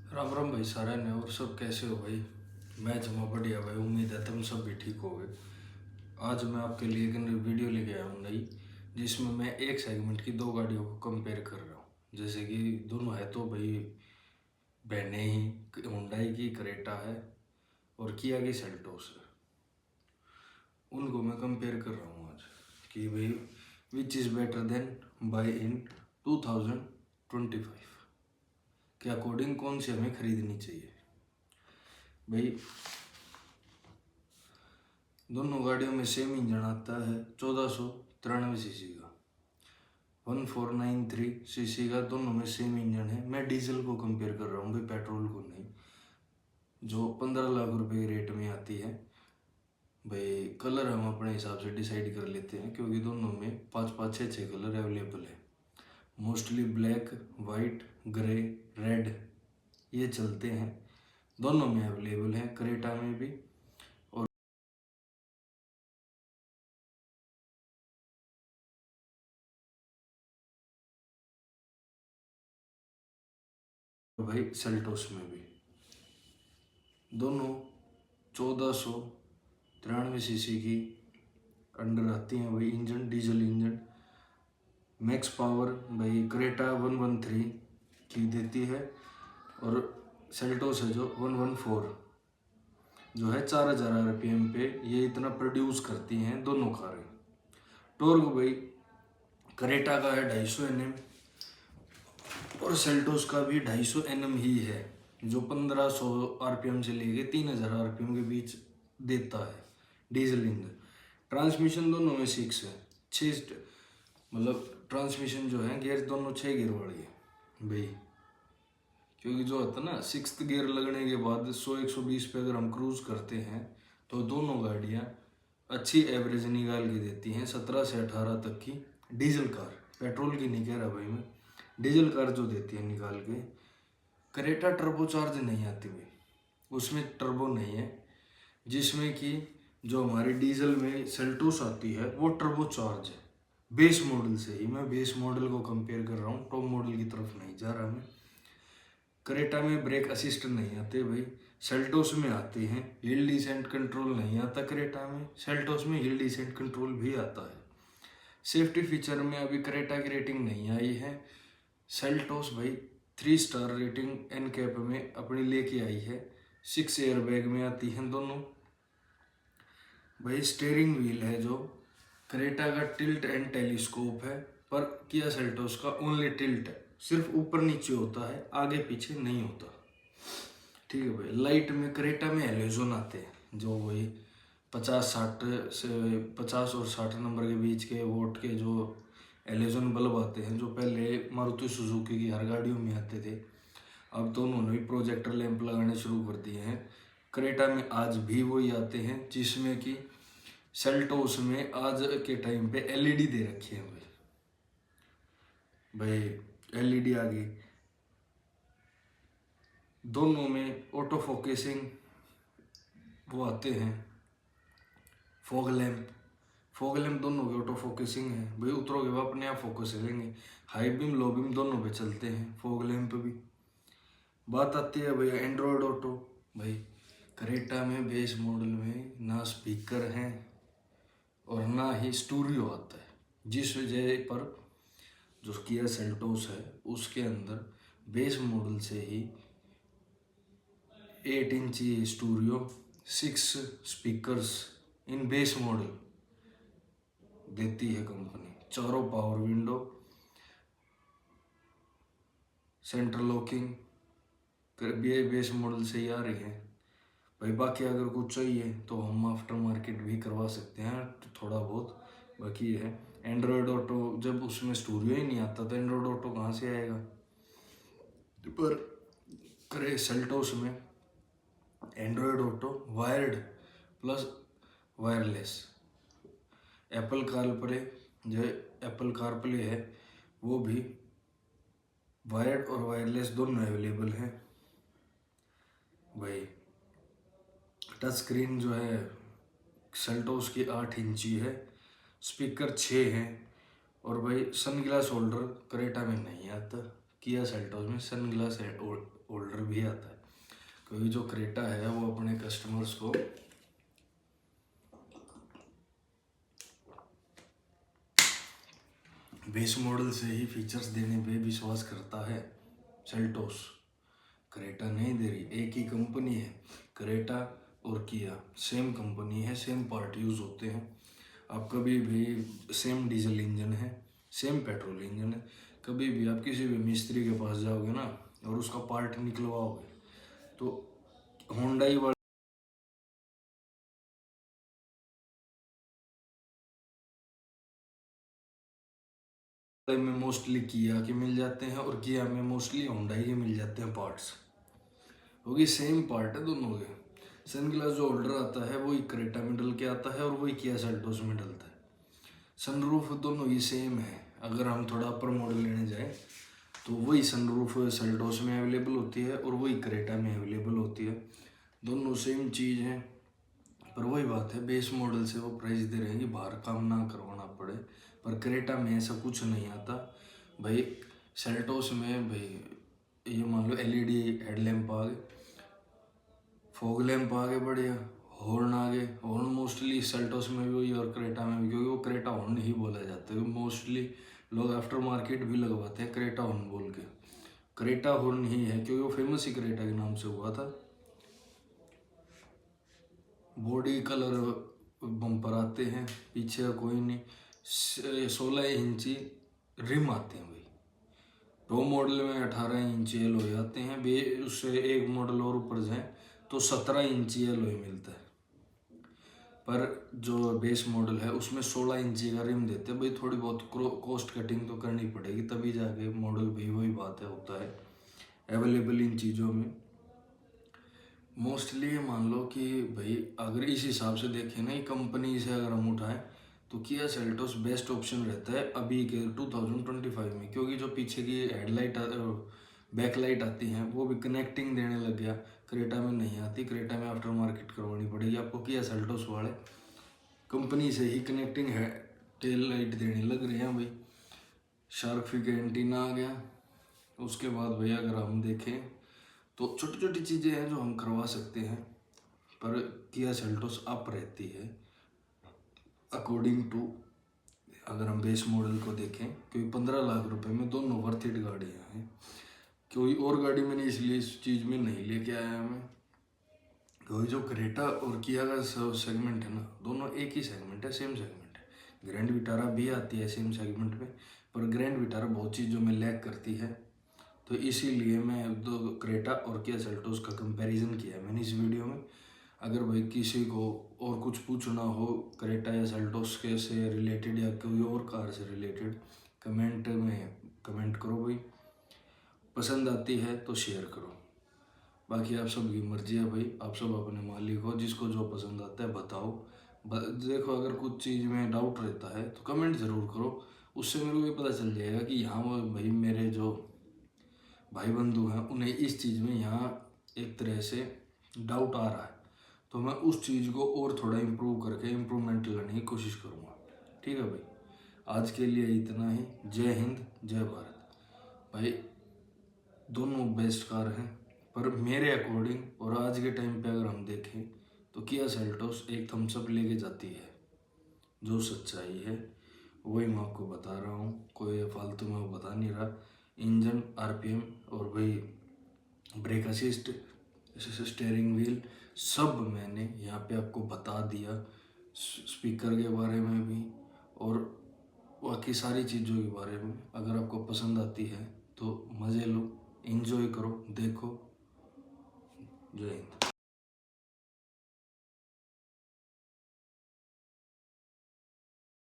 राम राम भाई सारा ने। और सब कैसे हो भाई? मैं जमा बढ़िया भाई, उम्मीद है तुम सब भी ठीक होगे। आज मैं आपके लिए एक वीडियो लेके आया हूँ नई, जिसमें मैं एक सेगमेंट की दो गाड़ियों को कंपेयर कर रहा हूँ। जैसे कि दोनों है तो भाई बहने ही, हुंडई की क्रेटा है और किया की सेल्टोस है। उनको मैं कंपेयर कर रहा हूँ आज कि भाई which is better than buy in 2025 के अकॉर्डिंग कौन सी हमें खरीदनी चाहिए भाई। दोनों गाड़ियों में सेम इंजन आता है, 1493 सीसी का, 1493 सीसी का। दोनों में सेम इंजन है। मैं डीजल को कंपेयर कर रहा हूँ भाई, पेट्रोल को नहीं, जो 15 लाख रुपए के रेट में आती है भाई। कलर हम अपने हिसाब से डिसाइड कर लेते हैं, क्योंकि दोनों में पाँच पाँच छः छः कलर अवेलेबल है। Mostly black, white, grey, red ये चलते हैं। दोनों में अवेलेबल है, क्रेटा में भी और भाई सेल्टोस में भी। दोनों 1493 सीसी की अंडर आती हैं भाई। Engine diesel engine, max power भाई क्रेटा 113 की देती है और सेल्टोस है जो 114, जो है 4000 RPM पे ये इतना प्रोड्यूस करती हैं दोनों कारें। टॉर्क भाई क्रेटा का है 250 Nm और सेल्टोस का भी 250 Nm ही है, जो 1500 RPM से लेके 3000 RPM के बीच देता है डीजल इंजन। ट्रांसमिशन दोनों में 6 है, 6 मतलब ट्रांसमिशन जो है गियर दोनों 6 गियर वाली है भाई। क्योंकि जो होता है ना, 6th गियर लगने के बाद 100-120 पे अगर हम क्रूज करते हैं तो दोनों गाड़ियाँ अच्छी एवरेज निकाल के देती हैं, 17 से 18 तक की। डीजल कार, पेट्रोल की नहीं कह रहा भाई मैं, डीजल कार जो देती है निकाल के। क्रेटा टर्बो चार्ज नहीं आती भाई, उसमें टर्बो नहीं है। जिसमें कि जो हमारी डीजल में सेल्टोस आती है वो टर्बो चार्ज है। बेस मॉडल से ही, मैं बेस मॉडल को कंपेयर कर रहा हूँ, टॉप मॉडल की तरफ नहीं जा रहा मैं। क्रेटा में ब्रेक असिस्ट नहीं आते भाई, सेल्टोस में आते हैं। हिल डिसेंट कंट्रोल नहीं आता क्रेटा में, सेल्टोस में हिल डिसेंट कंट्रोल भी आता है। सेफ्टी फीचर में अभी क्रेटा की रेटिंग नहीं आई है। सेल्टोस भाई 3 स्टार रेटिंग एन कैप में अपनी लेके आई है। 6 एयर बैग में आती हैं दोनों भाई। स्टेयरिंग व्हील है जो क्रेटा का टिल्ट एंड टेलीस्कोप है, पर किया सेल्टोस का ओनली टिल्ट है, सिर्फ ऊपर नीचे होता है, आगे पीछे नहीं होता। ठीक है भाई। लाइट में क्रेटा में हेलोजन आते हैं, जो वही 50-60 से 50 और 60 नंबर के बीच के वोट के जो हेलोजन बल्ब आते हैं, जो पहले मारुति सुजुकी की हर गाड़ियों में आते थे। अब तो उन्होंने भी प्रोजेक्टर लैंप लगाने शुरू कर दिए हैं। क्रेटा में आज भी वही आते हैं, जिसमें कि सेल्टोस में आज के टाइम पे एलईडी दे रखी है भाई। भाई एलईडी आ गई। दोनों में ऑटो फोकसिंग वो आते हैं, फॉग लैंप। फॉग लैंप दोनों की ऑटो फोकसिंग है भाई, उतरोगे वो अपने आप फोकस करेंगे। हाई बीम लो बीम दोनों पे चलते हैं फॉग लैंप भी। बात आती है भैया एंड्रॉयड ऑटो भाई। क्रेटा में बेस मॉडल में ना स्पीकर हैं और ना ही स्टूडियो आता है, जिस वजह पर जो किया सेल्टोस है उसके अंदर बेस मॉडल से ही 8 इंची studio, 6 speakers in base model देती है कंपनी। चारों power window, central locking base model से ही आ रही है भाई। बाकी अगर कुछ चाहिए तो हम आफ्टर मार्केट भी करवा सकते हैं थोड़ा बहुत। बाकी है एंड्रॉयड ऑटो, जब उसमें स्टूडियो ही नहीं आता तो एंड्रॉयड ऑटो कहाँ से आएगा। पर करे सेल्टोस में Android auto wired plus wireless. Apple CarPlay, जो एप्पल कारप्ले है वो भी वायर्ड और वायरलेस दोनों अवेलेबल हैं भाई। टच स्क्रीन जो है सेल्टोस की 8 इंची है, स्पीकर 6 हैं और भाई सन ग्लास होल्डर क्रेटा में नहीं आता। किया सेल्टोस में सनग्लास होल्डर भी आता है, क्योंकि जो क्रेटा है वो अपने कस्टमर्स को बेस मॉडल से ही फीचर्स देने पे विश्वास करता है। सेल्टोस क्रेटा नहीं दे रही, एक ही कंपनी है, क्रेटा और किया सेम कंपनी है, सेम पार्ट यूज़ होते हैं। आप कभी भी सेम डीजल इंजन है, सेम पेट्रोल इंजन है, कभी भी आप किसी भी मिस्त्री के पास जाओगे ना और उसका पार्ट निकलवाओगे तो होंडाई वाले में मोस्टली किया के मिल जाते हैं और किया में मोस्टली होंडाई के मिल जाते हैं पार्ट्स, क्योंकि सेम पार्ट है दोनों के। सनग्लास जो होल्डर आता है वही क्रेटा में डल के आता है और वही किया सेल्टोस में डलता है। सनरूफ दोनों ही सेम है। अगर हम थोड़ा अपर मॉडल लेने जाए तो वही सनरूफ सेल्टोस में अवेलेबल होती है और वही क्रेटा में अवेलेबल होती है, दोनों सेम चीज़ है। पर वही बात है, बेस मॉडल से वो प्राइस दे रहे हैं कि बाहर काम ना करवाना पड़े, पर क्रेटा में ऐसा कुछ नहीं आता भाई। सेल्टोस में भाई ये मान लो एलईडी हेडलैम्प आ गए, फॉग लैम्प आ गए, बढ़िया हॉर्न आ गए। हॉर्न मोस्टली सेल्टोस में भी वही और क्रेटा में भी, क्योंकि वो क्रेटा हॉर्न ही बोला जाता है, मोस्टली लोग आफ्टर मार्केट भी लगवाते हैं क्रेटा हॉर्न बोल के। क्रेटा हॉर्न ही है क्योंकि वो फेमस ही क्रेटा के नाम से हुआ था। बॉडी कलर बम्पर आते हैं, पीछे का कोई नहीं। 16 इंची रिम आते हैं भाई। टॉप मॉडल में 18 इंची एलॉय आते हैं, बे उससे एक मॉडल और ऊपर जाए तो 17 इंची एलॉय मिलता है। पर जो बेस मॉडल है उसमें 16 इंची का रिम देते हैं भाई। थोड़ी बहुत कॉस्ट कटिंग तो करनी पड़ेगी तभी जाके मॉडल भी वही बात है होता है अवेलेबल इन चीज़ों में। मोस्टली मान लो कि भाई अगर इस हिसाब से देखें ना, कंपनी से अगर हम उठाएं तो किया सेल्टोस बेस्ट ऑप्शन रहता है अभी के 2025 में, क्योंकि जो पीछे की हेडलाइट बैकलाइट आती हैं वो भी कनेक्टिंग देने लग गया। क्रेटा में नहीं आती, क्रेटा में आफ्टर मार्केट करवानी पड़ेगी आपको। किया सेल्टोस वाले कंपनी से ही कनेक्टिंग है टेल लाइट देने लग रहे हैं भाई। शार्क फिन एंटीना आ गया। उसके बाद भाई अगर हम देखें तो छोटी छोटी चीज़ें हैं जो हम करवा सकते हैं, पर किया सेल्टोस अप रहती है अकॉर्डिंग टू। अगर हम बेस मॉडल को देखें, क्योंकि 15 लाख रुपए में दोनों वर्थ इट गाड़ियाँ हैं। कोई और गाड़ी मैंने इसलिए इस चीज़ में नहीं लेके आया मैं, क्योंकि जो क्रेटा और किया का सेगमेंट है ना, दोनों एक ही सेगमेंट है, सेम सेगमेंट है। ग्रैंड विटारा भी आती है सेम सेगमेंट में, पर ग्रैंड विटारा बहुत चीज़ों में लैग करती है, तो इसीलिए मैं दो क्रेटा और किया सेल्टोस का कंपैरिजन किया है मैंने इस वीडियो में। अगर भाई किसी को और कुछ पूछना हो क्रेटा या सेल्टोस के से रिलेटेड या कोई और कार से रिलेटेड, कमेंट में कमेंट करो भाई। पसंद आती है तो शेयर करो, बाकी आप सबकी मर्जी है भाई। आप सब अपने मालिक हो, जिसको जो पसंद आता है बताओ। देखो अगर कुछ चीज़ में डाउट रहता है तो कमेंट ज़रूर करो, उससे मेरे को ये पता चल जाएगा कि यहाँ वो भाई मेरे जो भाई बंधु हैं उन्हें इस चीज़ में यहाँ एक तरह से डाउट आ रहा है, तो मैं उस चीज़ को और थोड़ा इम्प्रूव करके इम्प्रूवमेंट लाने की कोशिश करूँगा। ठीक है भाई, आज के लिए इतना ही। जय हिंद जय भारत भाई। दोनों बेस्ट कार हैं, पर मेरे अकॉर्डिंग और आज के टाइम पे अगर हम देखें तो किया सेल्टोस एक थम्स अप लेके जाती है। जो सच्चाई है वही मैं आपको बता रहा हूँ, कोई फालतू में वो बता नहीं रहा। इंजन, आरपीएम और भाई ब्रेक असिस्ट, स्टेयरिंग व्हील सब मैंने यहाँ पे आपको बता दिया, स्पीकर के बारे में भी और बाकी सारी चीज़ों के बारे में। अगर आपको पसंद आती है तो मज़े लो, एंजॉय करो, देखो। जय हिंद।